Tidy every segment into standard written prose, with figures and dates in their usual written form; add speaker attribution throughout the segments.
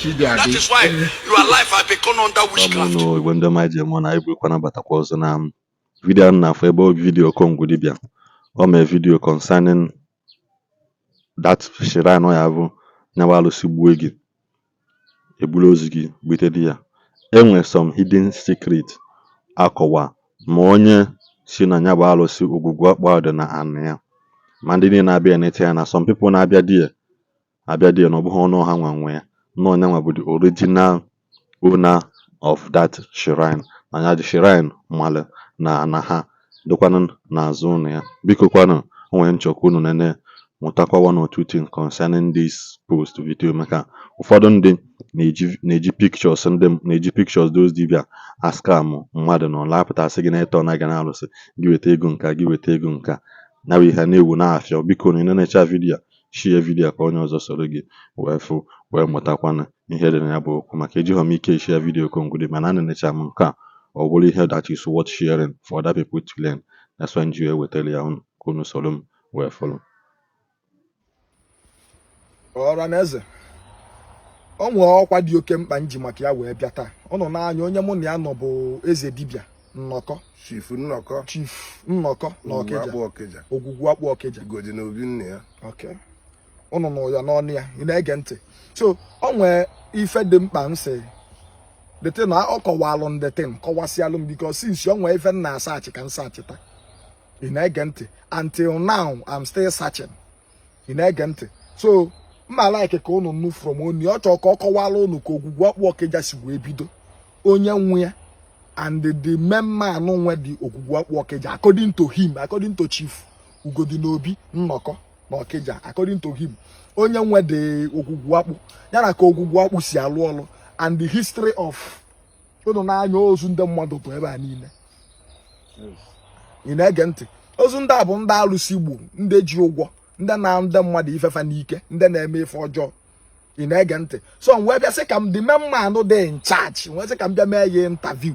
Speaker 1: That is why your life has become under witchcraft.
Speaker 2: No, when the my German I will connect but was video na for about video Congo Libya. Or my video concerning that shrine I have Nawalu Sibuegi. Ebulozigi Bitedia. Enwe some hidden secret akowa ma onye si na nya bụ alụsị ogwugwu akpa ọdị na anị ya ma ndị niile na-abịa n'ete ya na some people na-abịa die na ọ bụghị ọnụ ọha nwe ya na onye nwa bụ the original owner of that shrine na ya dị shrine mmalụ na ha dịkwanụ n'azụ ụlọ ya biko kwanụ onwe nchọkwa unu nene mụtakwa one or two things concerning this post video maka ụfọdụ ndị na-eji pictures those dibia askam mmadụ na ọlapụta sị gị na eto na ga na alụsị gị weta ego nka na ihe na-ewu na-afịa biko na na-enecha vidio shie vidio ka onye ọzọ soro gị wee fụ wee mụtakwana ihe dị na ya bụ okwu maka ejighọ m ike shie vidio kongwudi mana na-enecha m nke a ọ bụrụ ihe that is worth sharing for other people to learn. That's why nji wetara ya unu ka unu soro m wee fọlọ.
Speaker 3: Ọra na eze ọ nwere ọkwa dị oke mkpa nji maka ya wee bịa taa ọ nọ n'anya onye mụ na ya nọ bụ eze dibịa nnọkọ
Speaker 4: chief nnọkọ
Speaker 3: na Okija ogwugwu akpụ Okija
Speaker 4: godi na obi nne ya
Speaker 3: ụnụ nọ ya n'ọnụ ya ị na-ege ntị so ọ nwere ife dị mkpa nsị dete na ọ kọwalụ ndetin kọwasịalụ m biko since ọ nwere ife m na-asaachị ka nsachịta ị na-ege ntị until now I'm still searching ị na-ege ntị so mma like ka unu nu from oni ọ chọrọ ka ọ kọwala unu ka ogwugwu akpụ Okija si wee bido onye nwe ya and the main man nwe the ogwugwu akpụ Okija according to him, according to chief ugodi n'obi nnọkọ na Okija, according to him onye nwe the ogwugwu akpụ ya na ka ogwugwu akpụ si alụ ọlụ and the history of unu na-anya ozu ndị mmadụ bụ ebe a niile ị na-ege ntị ozu ndị a bụ ndị alụsị Igbo ndị ji ụgwọ ndị na ndị mmadụ ifefa n'ike ndị na-eme ife ọjọọ ị na-ege ntị so wee bịa sị ka m the main man dị in charge wee sị ka m bịa mee ya interview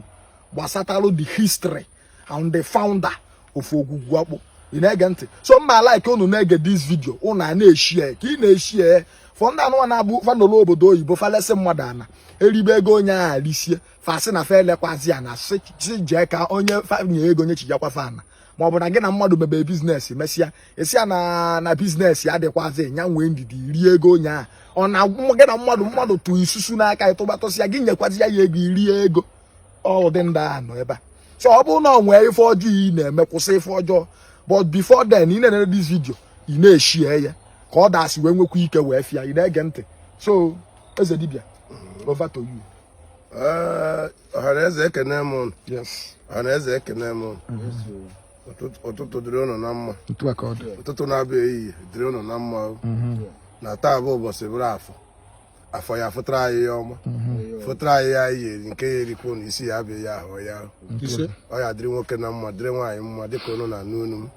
Speaker 3: gbasatalụ the history and the founder of ogwugwu akpụ ị na-ege ntị so mma like unu na-ege this video unu na-eshie ka ị na-eshie fọ ndị anụwa na-abụ fanolo obodo oyibo falesi mmadụ ana eribe ego onye ahụ risie fasị na fa elekwazi ya na si jee ka onye nye ego onye chijakwa fana ma ọ bụ na gị na mmadụ mebe biznes mesịa esi ya na biznes ya adịkwazi nya nwee ndidi rie ego onye ahụ ọ na gị na mmadụ tụ isusu n'aka ịtụbatụsị ya gị nyekwazi ya ego irie ego ọ dị ndị ahụ nọ ebe a so ọ bụrụ na ọ nwee ife ọjọọ ị na-eme kwụsị ife ọjọọ but before then ị na-enere this video ị na-eshie ya ka ọ dasị wee nwekwa ike wee fịa ị na-ege ntị so eze dibịa over to you.
Speaker 4: Ọhaneze ekene m.
Speaker 3: Yes.
Speaker 4: Ọhaneze ekene m. Ụtụtụ dịrị ụnụ na mma. Ụtụtụ na-abịa ehihie dịrị ụnụ na mma. Na taa bụ ụbọchị bụrụ afọ ya fụtara anyị ya ọma fụtara anyị ya iyeri nke ya erikwu na isi ya abịa ya ahụ ya ọ ya dịrị nwoke na mma dịrị nwaanyị mma dịka ụnụ na-anụ unu m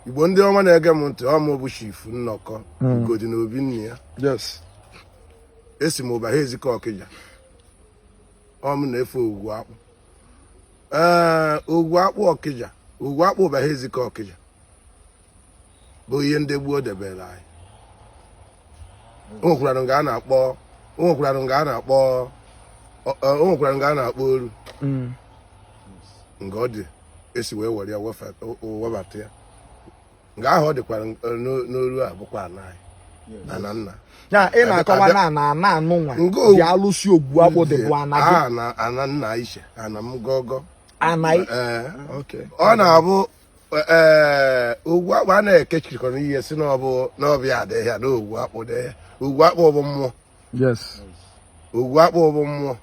Speaker 4: Igbo ndị ọma na-ege m ntị ọ mụ bụ chief nnọkọ ugodi na obi nne ya esi m ụba ha ezikọ Okija ọ m na-efe ogwugwu akpụ ogwugwu akpụ Okija ogwugwu akpụ ụba ha ezikọ Okija bụ ihe ndị gboo debere anyị o nwekwara nga a na-akpọ oru nga ọ dị esi wee were ya webata ya nga ahụ ọ dịkwara n'olu a bụkwa ana anyị na nna
Speaker 3: ya ị na-akọwa na anụ nwa dị alụsị ogwugwu akpụ dị bụ ana gị
Speaker 4: ana nna Ishi ana m gogo
Speaker 3: ana
Speaker 4: ọ na-abụ ogwugwu akpụ a na-ekechirikọ n'ihe si n'ọbịa adịghị ya na ogwugwu akpụ dị ya ogwugwu akpụ bụ mmụọ ogwugwu akpụ bụ mmụọ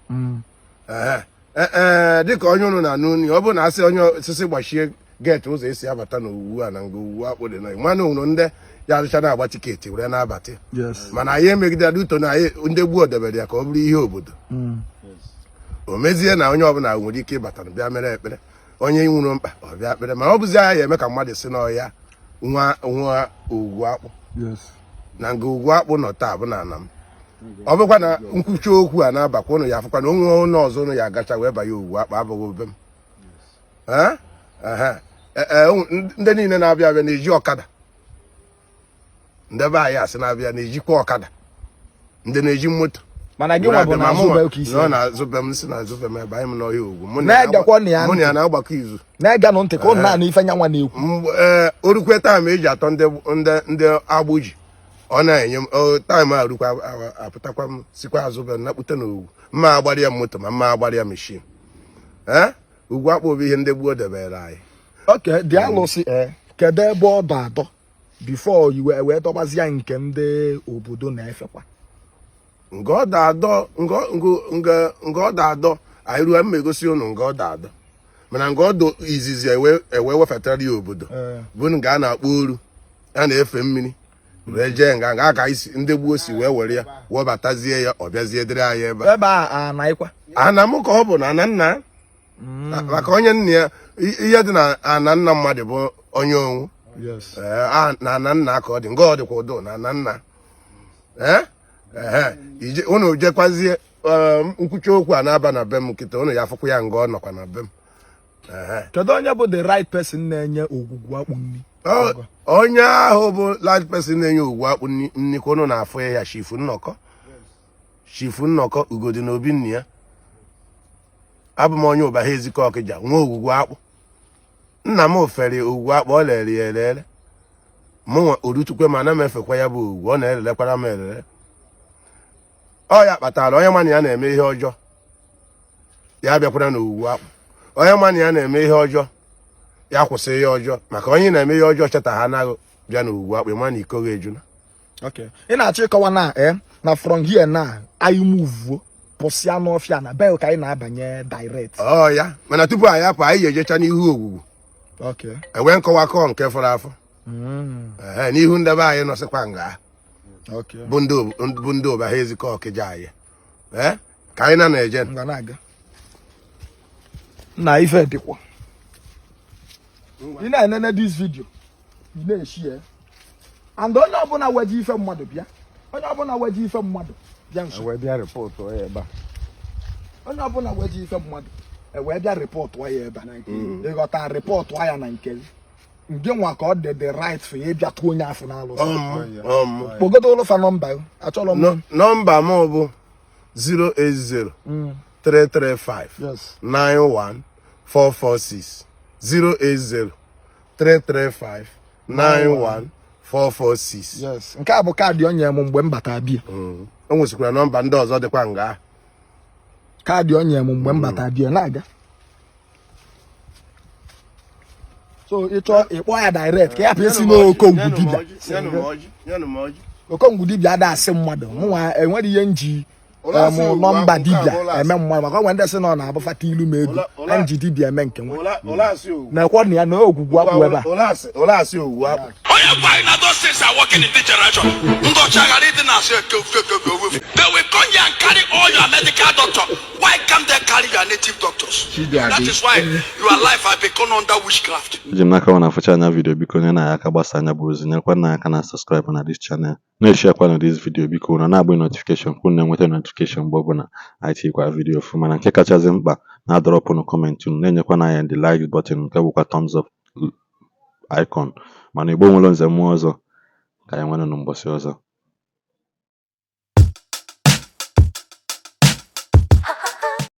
Speaker 4: dịka onye ụnụ na-anụ unu ọ bụrụ na asị onye osisi gbachie geeti ụzọ esi abata na ogwugwu a na nga ogwugwu akpụ dị na mana ụnụ ndị ya adịcha na-agba tiketi were na-abata mana anyị emegidere duto na anyị ndị gboo debere ya ka ọ bụrụ ihe obodo o mezie na onye ọbụla nwere ike ịbata bịa mere ekpere onye nwụrụ mkpa ọ bịa ekpere ma ọ bụzi agha ya eme ka mmadụ si n'ọhịa nwa ogwugwu akpụ na nga ogwugwu akpụ nọ taa bụ na ana m ọ bụkwa na nkwuchi okwu a na-abakwa ụnụ ya afụkwa na onwe onye ọzọ ụnụ ya agacha wee banye ogwugwu akpụ abụghị obe m ndị niile na-abịa abịa na-eji ọkada ndị be anyị asị na-abịa na-ejikwa ọkada ndị na-eji moto
Speaker 3: mana gị nwa bụ na azụ be ka isi
Speaker 4: nọ na azụ be m si na azụ be m ebe anyị m n'ọhịa Ogwu mụ
Speaker 3: na
Speaker 4: ya na-agbakọ izu
Speaker 3: na-ega nụ ntị ka ụnụ na-anụ ife nyanwa na-ekwu
Speaker 4: orukwe taịm eji atọ ndị agbụ ji ọ na-enye m taịm a rukwa apụtakwa m sikwa azụ be m nakpute n'Ogwu mma agbara ya moto ma mma agbara ya meshin Ugwu akpụ bụ ihe ndị gboo debere anyị.
Speaker 3: Okay, dị alụsị kedu ebe ọ dọ adọ before iwe wee dọbazie nke ndị obodo na-efekwa
Speaker 4: nga ọ da adọ anyị ruo mma egosi ụnụ nga ọ da adọ mana nga ọ dụ izizi ewe wefetara ya obodo bụ nga a na-akpọ oru a na-efe mmiri wee jee nga aka isi ndị gboo si wee were ya webatazie ya ọ bịazie dịrị anyị ebe
Speaker 3: a na-ekwa
Speaker 4: ana m ka ọ bụ na ana nna maka onye nna ya ihe dị na ana nna mmadụ bụ onye onwu na ana nna ka ọ dị nga ọ dịkwa ụdọ na ana nna unu jekwazie nkwuchi okwu a na-aba na be m nkịta unu ya afụkwa ya nga ọ nọkwa na be m.
Speaker 3: Kedu onye bụ the right person na-enye ogwugwu akpụ nri?
Speaker 4: Onye ahụ bụ right person na-enye ogwugwu akpụ nri ka unu na-afụ ya shifu nnọkọ ugodi na obi nna ya abụ m onye ụba ha ezikọ Okija nwa ogwugwu akpụ nna m ofere ogwugwu akpụ ọ lere ya elele mụnwa orutukwe ma na m efekwa ya bụ ogwu ọ na-elelekwara m elele ọ ya kpatara onye mana ya na-eme ihe ọjọọ ya bịakwara n'ogwugwu akpụ onye mana ya na-eme ihe ọjọọ ya kwụsị ihe ọjọọ maka onye na-eme ihe ọjọọ cheta ha anaghị bịa n'ogwugwu akpụ ma na iko gị ejuna.
Speaker 3: Okay, ị na-achọ ịkọwa na from here na anyị move pụsịa n'ọfịa na bel ka anyị na-abanye direct.
Speaker 4: Ya mana tupu anyị apụ anyị ga-ejecha n'ihu ogwugwu enwee nkọwakọ nke fọrọ afọ n'ihu ndebe anyị nọsịkwa nga bụ ndị ụba ha ezikọ Okija anyị ka anyị na-eje
Speaker 3: na ife dịkwa ị na-enene this video ị na-eshi and onye ọbụla weje ife mmadụ bịa onye ọbụla weje ife mmadụ bịa nso
Speaker 4: bịa rịpọtụ ya ebe
Speaker 3: onye ọbụla weje ife mmadụ wee bịa rịpọtụ ya ebe ịghọta rịpọtụ ya na nke nke nwa ka ọ dị the right for ya ịbịa tụọ onye afọ n'alụsị kpogodo ụlọfa nọmba achọrọ m
Speaker 4: nọmba m bụ 080 335 91446 080 335 91446.
Speaker 3: Yes, nke a bụ kaadị onye m mgbe m bata bịa.
Speaker 4: O nwesikwara nọmba ndị ọzọ dịkwa nga
Speaker 3: kaadị onye m mgbe m bata bịa na-aga so ịchọ ịkpọ ya direct ka ya pịa si n'Okongwu dibịa Okongwu dibịa ada asị mmadụ mụnwa enwere ihe nji nọmba dibịa eme mmadụ maka onwe ndị sị na ọ na-abụfata ilu m ego na nji dibịa eme nke nwa na-ekwe na ya na ogwugwu akpụ ebe a
Speaker 1: onye gwa anyị na those things are working in this generation ndọcha ghara ịdị na-asị they will come here and carry all your medical doctor. Why can't they carry your native doctors? That is why your life has become under witchcraft.
Speaker 2: Eji m n'aka na afụcha anya vidio biko onye na ya aka gbasa anya bụ ozi nyekwa na aka na subscribe na this channel na-eshare na this video biko na na-agba notification kwụ na-enweta notification mgbe ọbụla anyị tikwa vidio ọfụma na nke kachasị mkpa na-adọrọpụ comment unu na-enyekwa na ya the like button nke bụkwa thumbs up icon mana Igbo nwere nze mmụọ ọzọ ka anyị nwere n'ụbọchị ọzọ.